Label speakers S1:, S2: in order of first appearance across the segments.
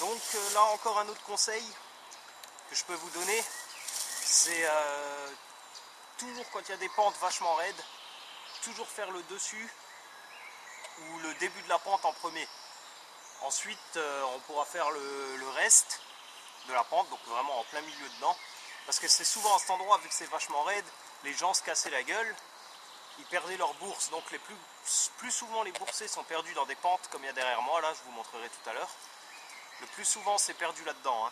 S1: Donc là encore un autre conseil que je peux vous donner, c'est toujours quand il y a des pentes vachement raides, toujours faire le dessus ou le début de la pente en premier. Ensuite on pourra faire le reste de la pente, donc vraiment en plein milieu dedans, parce que c'est souvent à cet endroit, vu que c'est vachement raide, les gens se cassaient la gueule, ils perdaient leur bourse, donc plus souvent les boursés sont perdus dans des pentes comme il y a derrière moi, là je vous montrerai tout à l'heure. Le plus souvent c'est perdu là-dedans.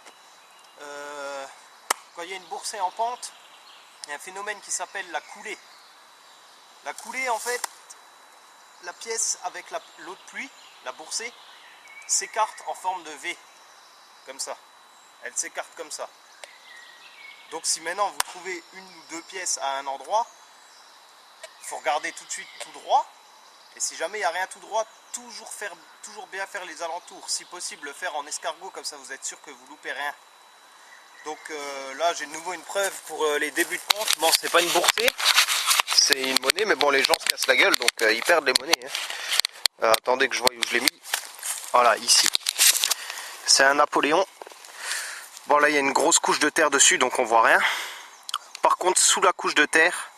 S1: Quand il y a une boursée en pente, il y a un phénomène qui s'appelle la coulée. La coulée, en fait, la pièce avec l'eau de pluie, la boursée, s'écarte en forme de V, comme ça. Elle s'écarte comme ça. Donc si maintenant vous trouvez une ou deux pièces à un endroit, il faut regarder tout de suite tout droit. Et si jamais il n'y a rien tout droit, toujours bien faire les alentours. Si possible, le faire en escargot, comme ça vous êtes sûr que vous loupez rien. Donc là j'ai de nouveau une preuve pour les débuts de pente. Bon, c'est pas une boursée, c'est une monnaie, mais bon, les gens se cassent la gueule, donc ils perdent les monnaies. Attendez que je vois où je l'ai mis. Voilà, ici. C'est un Napoléon. Bon, là il y a une grosse couche de terre dessus, donc on voit rien. Par contre, sous la couche de terre,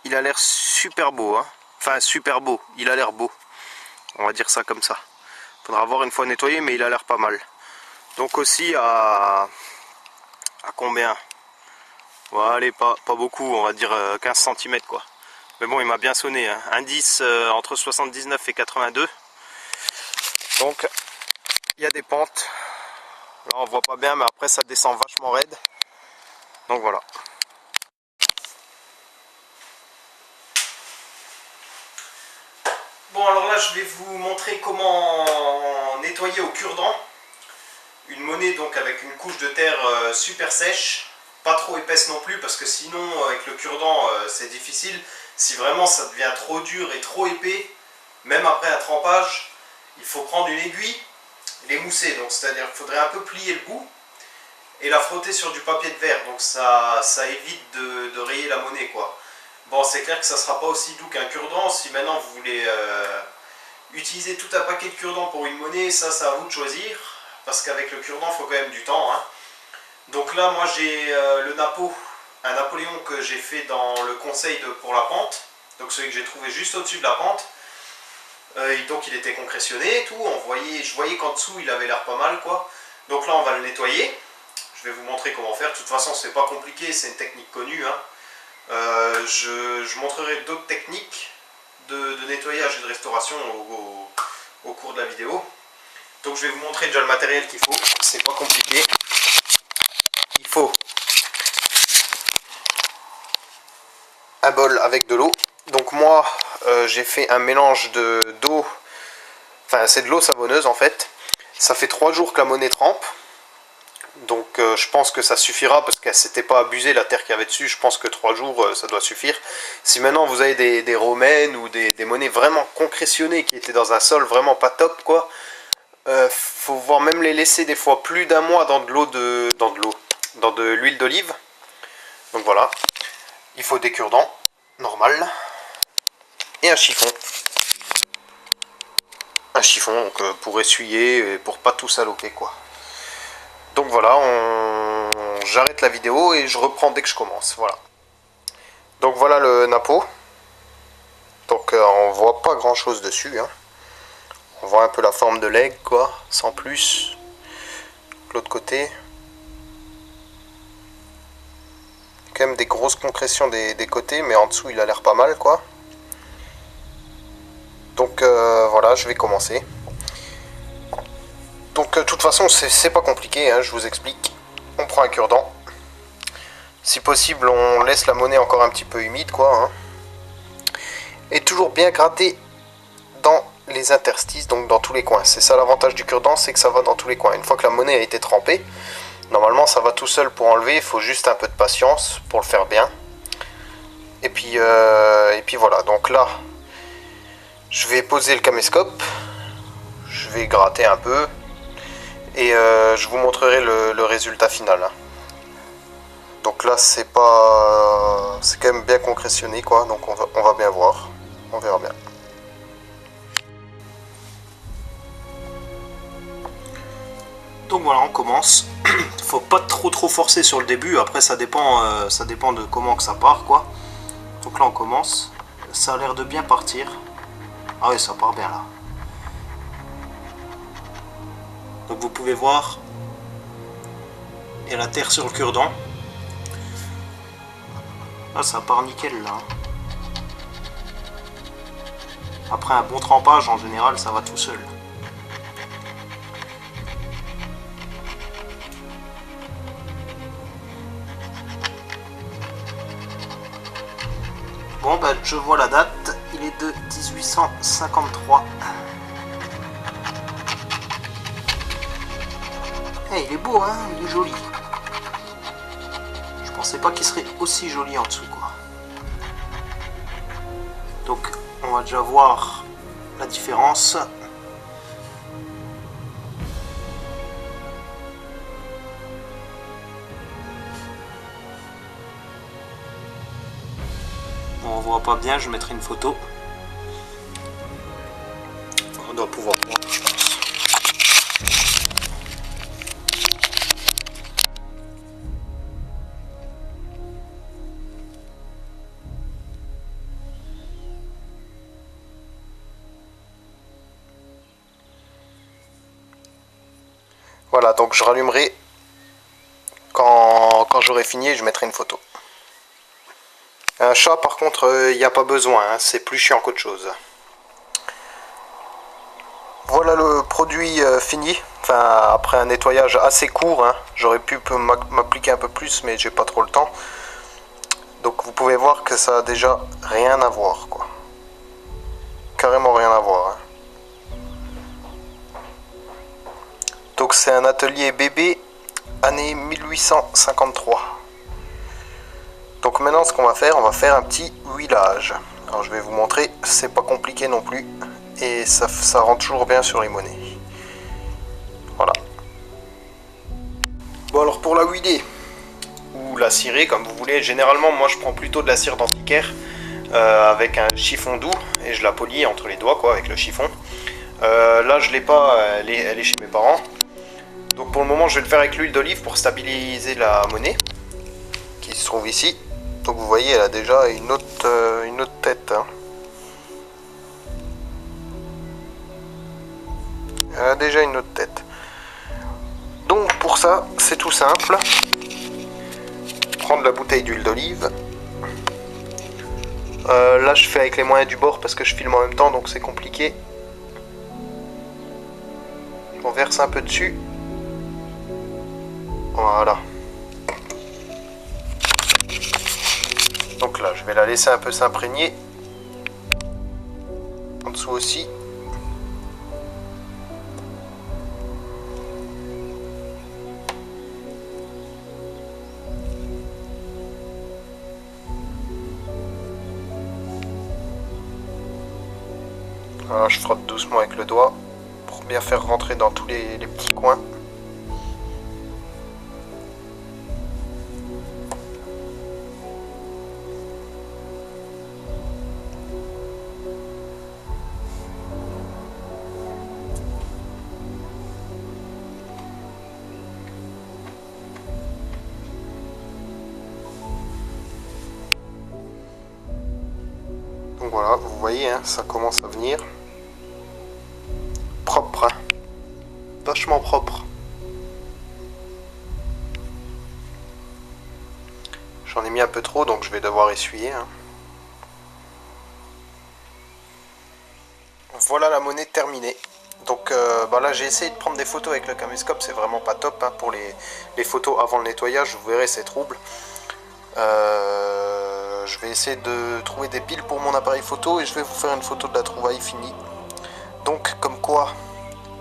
S1: il a l'air super beau. Enfin, super beau, il a l'air beau. On va dire ça comme ça. Faudra voir une fois nettoyé, mais il a l'air pas mal. Donc aussi à combien? Bon, allez, pas beaucoup, on va dire 15 cm quoi. Mais bon, il m'a bien sonné. Indice entre 79 et 82. Donc, il y a des pentes. Là, on voit pas bien, mais après, ça descend vachement raide. Donc voilà. Bon, alors là, je vais vous montrer comment nettoyer au cure-dent une monnaie, donc avec une couche de terre super sèche, pas trop épaisse non plus, parce que sinon avec le cure-dent c'est difficile. Si vraiment ça devient trop dur et trop épais, même après un trempage, il faut prendre une aiguille, l'émousser, donc c'est-à-dire qu'il faudrait un peu plier le bout et la frotter sur du papier de verre, donc ça évite de rayer la monnaie quoi. Bon, c'est clair que ça ne sera pas aussi doux qu'un cure-dent. Si maintenant vous voulez utiliser tout un paquet de cure-dent pour une monnaie, ça c'est à vous de choisir, parce qu'avec le cure-dent il faut quand même du temps. Donc là moi j'ai un Napoléon que j'ai fait dans le conseil pour la pente, donc celui que j'ai trouvé juste au-dessus de la pente. Donc il était concrétionné et tout, je voyais qu'en dessous il avait l'air pas mal quoi. Donc là on va le nettoyer, je vais vous montrer comment faire. De toute façon c'est pas compliqué, c'est une technique connue. Je montrerai d'autres techniques de nettoyage et de restauration au cours de la vidéo. Donc je vais vous montrer déjà le matériel qu'il faut, c'est pas compliqué. Il faut un bol avec de l'eau. Donc moi j'ai fait un mélange d'eau, enfin c'est de l'eau savonneuse en fait. Ça fait 3 jours que la monnaie trempe. Donc je pense que ça suffira, parce qu'elle s'était pas abusée la terre qu'il y avait dessus. Je pense que 3 jours ça doit suffire. Si maintenant vous avez des romaines ou des monnaies vraiment concrétionnées qui étaient dans un sol vraiment pas top quoi, faut voir même les laisser des fois plus d'un mois dans de l'huile d'olive. Donc voilà, il faut des cure-dents normal et un chiffon. Un chiffon donc, pour essuyer et pour pas tout saloper quoi. Donc voilà, j'arrête la vidéo et je reprends dès que je commence. Voilà. Donc voilà le napo. Donc on voit pas grand chose dessus. On voit un peu la forme de l'aigle quoi, sans plus. De l'autre côté. Quand même des grosses concrétions des côtés, mais en dessous il a l'air pas mal quoi. Donc voilà, je vais commencer. Donc de toute façon c'est pas compliqué, je vous explique. On prend un cure-dent. Si possible on laisse la monnaie encore un petit peu humide quoi. Et toujours bien gratter dans les interstices, donc dans tous les coins. C'est ça l'avantage du cure-dent, c'est que ça va dans tous les coins. Une fois que la monnaie a été trempée, normalement ça va tout seul pour enlever. Il faut juste un peu de patience pour le faire bien. Et puis voilà, donc là je vais poser le caméscope. Je vais gratter un peu.
S2: et je vous montrerai le résultat final. Hein. Donc là c'est pas, c'est quand même bien concrétionné quoi, donc on va bien voir, on verra bien.
S1: Donc voilà, on commence. Faut pas trop forcer sur le début, après ça dépend de comment que ça part quoi. Donc là on commence, ça a l'air de bien partir. Ah oui, ça part bien là. Donc vous pouvez voir, il y a la terre sur le cure-dent. Là ça part nickel là. Après un bon trempage en général ça va tout seul. Bon bah je vois la date, il est de 1853. Eh, il est beau hein, il est joli. Je pensais pas qu'il serait aussi joli en dessous quoi. Donc on va déjà voir la différence. On voit pas bien, je mettrai une photo. On doit pouvoir voir, je pense.
S2: Voilà, donc je rallumerai quand j'aurai fini et je mettrai une photo. Un chat par contre, il n'y a pas besoin, hein, c'est plus chiant qu'autre chose. Voilà le produit fini, enfin après un nettoyage assez court, hein. J'aurais pu m'appliquer un peu plus mais j'ai pas trop le temps. Donc vous pouvez voir que ça a déjà rien à voir quoi. Carrément rien à voir. Hein. Donc c'est un atelier bébé année 1853. Donc maintenant ce qu'on va faire, on va faire un petit huilage. Alors je vais vous montrer, c'est pas compliqué non plus. Et ça rend toujours bien sur les monnaies. Voilà. Bon alors pour la huiler, ou la cirer comme vous voulez, généralement moi je prends plutôt de la cire d'antiquaire avec un chiffon doux et je la polis entre les doigts quoi avec le chiffon. Là je l'ai pas, elle est chez mes parents. Donc pour le moment je vais le faire avec l'huile d'olive pour stabiliser la monnaie qui se trouve ici. Donc vous voyez elle a déjà une autre tête. Hein. Elle a déjà une autre tête. Donc pour ça c'est tout simple. Prendre la bouteille d'huile d'olive. Là je fais avec les moyens du bord parce que je filme en même temps donc c'est compliqué. On verse un peu dessus. Voilà. Donc là je vais la laisser un peu s'imprégner. En dessous aussi. Voilà, je frotte doucement avec le doigt pour bien faire rentrer dans tous les petits coins. Donc voilà, vous voyez, hein, ça commence à venir. Propre, hein. Vachement propre. J'en ai mis un peu trop, donc je vais devoir essuyer. Hein. Voilà la monnaie terminée. Donc là j'ai essayé de prendre des photos avec le caméscope, c'est vraiment pas top hein, pour les photos avant le nettoyage, vous verrez c'est trouble. Je vais essayer de trouver des piles pour mon appareil photo et je vais vous faire une photo de la trouvaille finie. Donc comme quoi,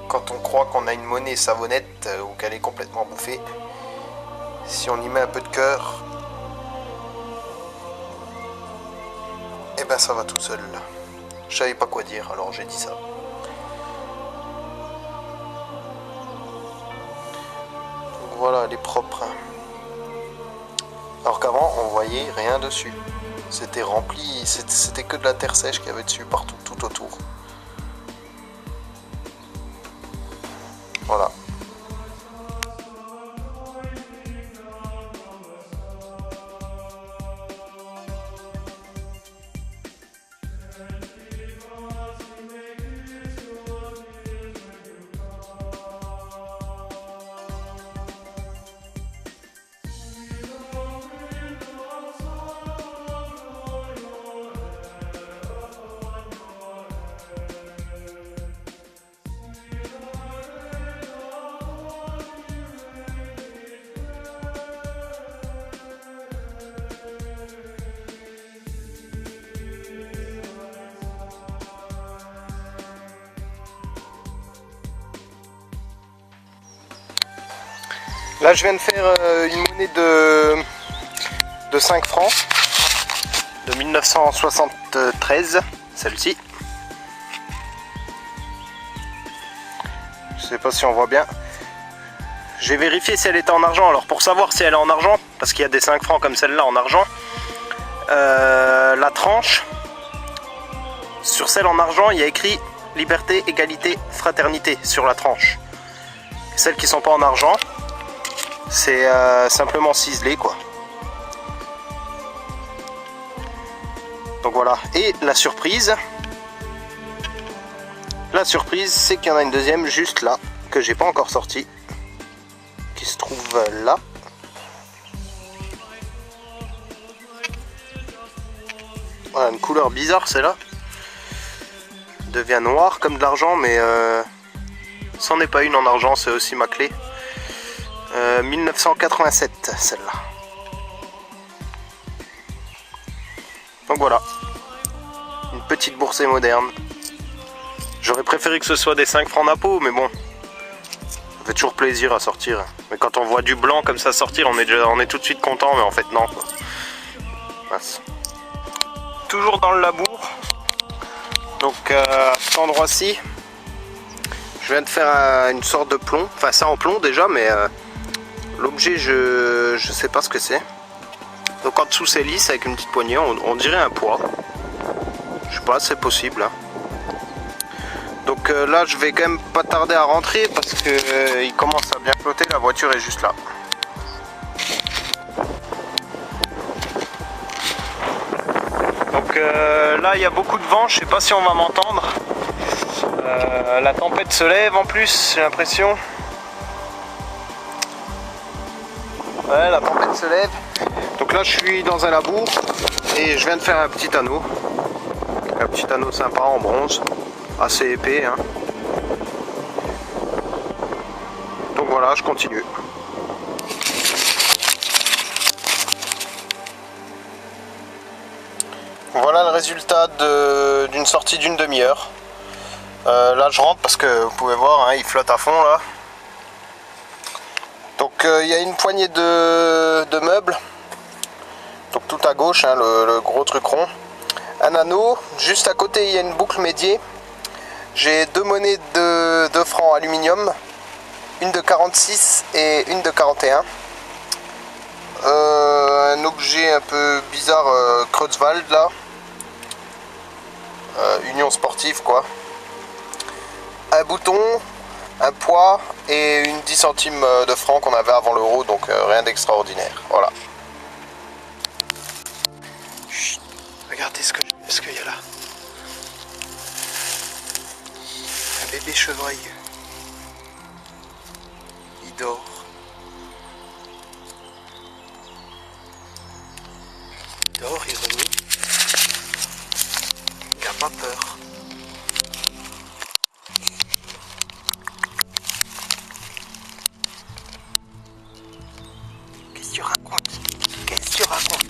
S2: quand on croit qu'on a une monnaie savonnette ou qu'elle est complètement bouffée, si on y met un peu de cœur, et ben ça va tout seul. Je savais pas quoi dire alors j'ai dit ça. Voilà, elle est propre. Alors qu'avant, on voyait rien dessus. C'était rempli, c'était que de la terre sèche qu'il y avait dessus partout, tout autour. Voilà. Là je viens de faire une monnaie de 5 francs de 1973, celle-ci. Je sais pas si on voit bien. J'ai vérifié si elle était en argent. Alors pour savoir si elle est en argent, parce qu'il y a des 5 francs comme celle-là en argent, la tranche, sur celle en argent, il y a écrit liberté, égalité, fraternité sur la tranche. Celles qui sont pas en argent, c'est simplement ciselé quoi. Donc voilà. Et la surprise c'est qu'il y en a une deuxième juste là que j'ai pas encore sortie, qui se trouve là. Voilà, une couleur bizarre celle-là. Devient noir comme de l'argent, mais c'en est pas une en argent, c'est aussi ma clé. 1987 celle-là. Donc voilà, une petite boursée moderne. J'aurais préféré que ce soit des 5 francs napo, mais bon, ça fait toujours plaisir à sortir. Mais quand on voit du blanc comme ça sortir, on est tout de suite content, mais en fait non quoi. Mince. Toujours dans le labour. Donc à cet endroit-ci, je viens de faire une sorte de plomb. Enfin ça en plomb déjà, mais l'objet je sais pas ce que c'est. Donc en dessous c'est lisse avec une petite poignée, on dirait un poids. Je sais pas, c'est possible. Hein. Donc là je vais quand même pas tarder à rentrer parce que il commence à bien flotter, la voiture est juste là. Donc là il y a beaucoup de vent, je sais pas si on va m'entendre. La tempête se lève en plus, j'ai l'impression. Ouais, la tempête se lève. Donc là je suis dans un labour et je viens de faire un petit anneau. Un petit anneau sympa en bronze, assez épais. Hein. Donc voilà, je continue. Voilà le résultat d'une sortie d'une demi-heure. Là je rentre parce que vous pouvez voir, hein, il flotte à fond là. Donc il y a une poignée de meubles. Donc tout à gauche, hein, le gros truc rond. Un anneau, juste à côté il y a une boucle médiée. J'ai deux monnaies de 2 francs aluminium, une de 46 et une de 41. Un objet un peu bizarre, Creutzwald là. Union sportive quoi. Un bouton, un poids et une 10 centimes de francs qu'on avait avant l'euro, donc rien d'extraordinaire. Voilà. Chut, regardez ce qu'il y a là. Un bébé chevreuil. Il dort. Il dort, il remue. Il n'a pas peur. Qu'est-ce que tu racontes? Qu'est-ce que tu racontes?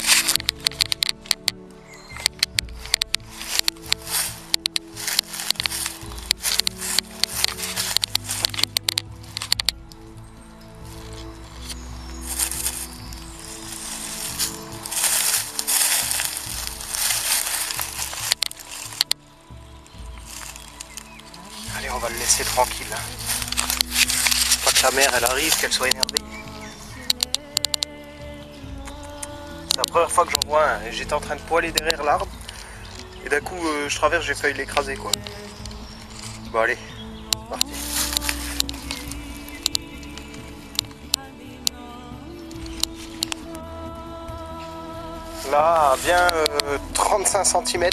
S2: Allez, on va le laisser tranquille. Pas que sa mère elle arrive, qu'elle soit énervée. première fois que j'en vois un. J'étais en train de poêler derrière l'arbre. Et d'un coup, je traverse, j'ai failli l'écraser, quoi. Bon, allez, c'est parti. Là, à bien 35 cm.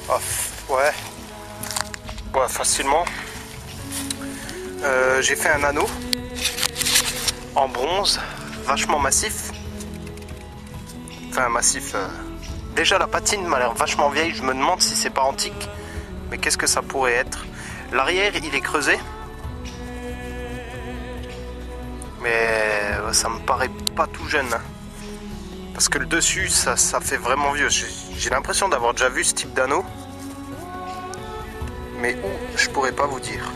S2: Oh, ouais. Ouais, facilement. J'ai fait un anneau en bronze, vachement massif. Enfin, massif. Déjà, la patine m'a l'air vachement vieille. Je me demande si c'est pas antique. Mais qu'est-ce que ça pourrait être? L'arrière, il est creusé. Mais ça me paraît pas tout jeune. Hein. Parce que le dessus, ça fait vraiment vieux. J'ai l'impression d'avoir déjà vu ce type d'anneau. Mais où, je pourrais pas vous dire.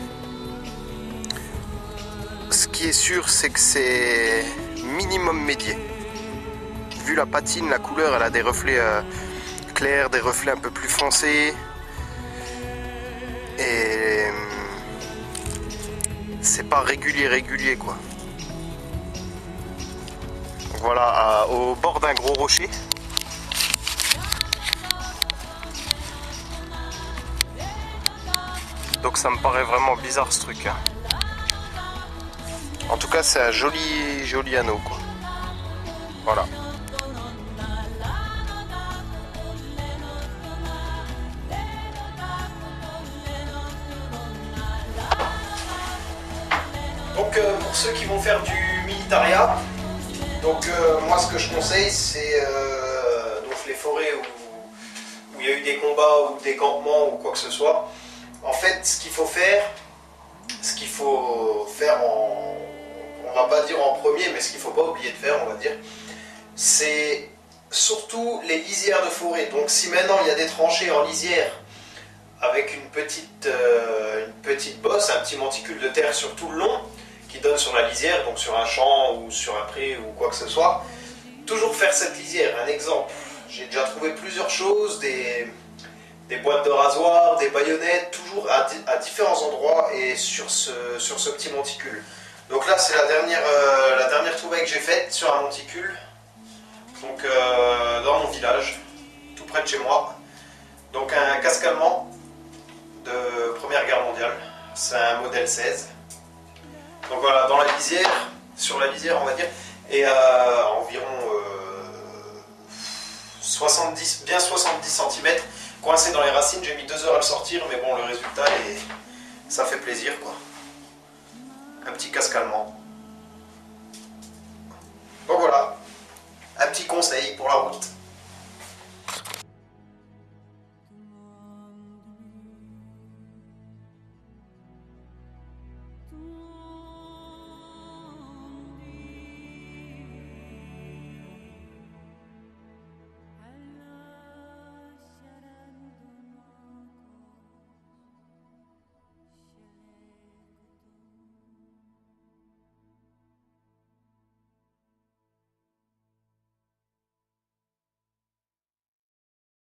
S2: Ce qui est sûr, c'est que c'est minimum médié. Vu la patine, la couleur, elle a des reflets clairs, des reflets un peu plus foncés. Et c'est pas régulier quoi. Donc voilà, au bord d'un gros rocher. Donc ça me paraît vraiment bizarre ce truc. Hein. En tout cas, c'est un joli anneau quoi. Voilà. Donc pour ceux qui vont faire du militaria, donc moi ce que je conseille c'est donc les forêts où il y a eu des combats ou des campements ou quoi que ce soit. En fait ce qu'il faut faire on va pas dire en premier, mais ce qu'il faut pas oublier de faire, on va dire, c'est surtout les lisières de forêt. Donc si maintenant il y a des tranchées en lisière avec une petite bosse, un petit monticule de terre sur tout le long qui donne sur la lisière, donc sur un champ ou sur un pré ou quoi que ce soit, toujours faire cette lisière. Un exemple, j'ai déjà trouvé plusieurs choses, des boîtes de rasoir, des baïonnettes, toujours à différents endroits et sur ce petit monticule. Donc là c'est la dernière trouvaille que j'ai faite sur un monticule, donc dans mon village, tout près de chez moi. Donc un casque allemand de Première Guerre mondiale, c'est un modèle 16. Donc voilà, dans la lisière, sur la lisière on va dire, et à environ 70 cm, coincé dans les racines. J'ai mis 2 heures à le sortir, mais bon, le résultat, ça fait plaisir quoi. Un petit casque allemand. Donc voilà, un petit conseil pour la route.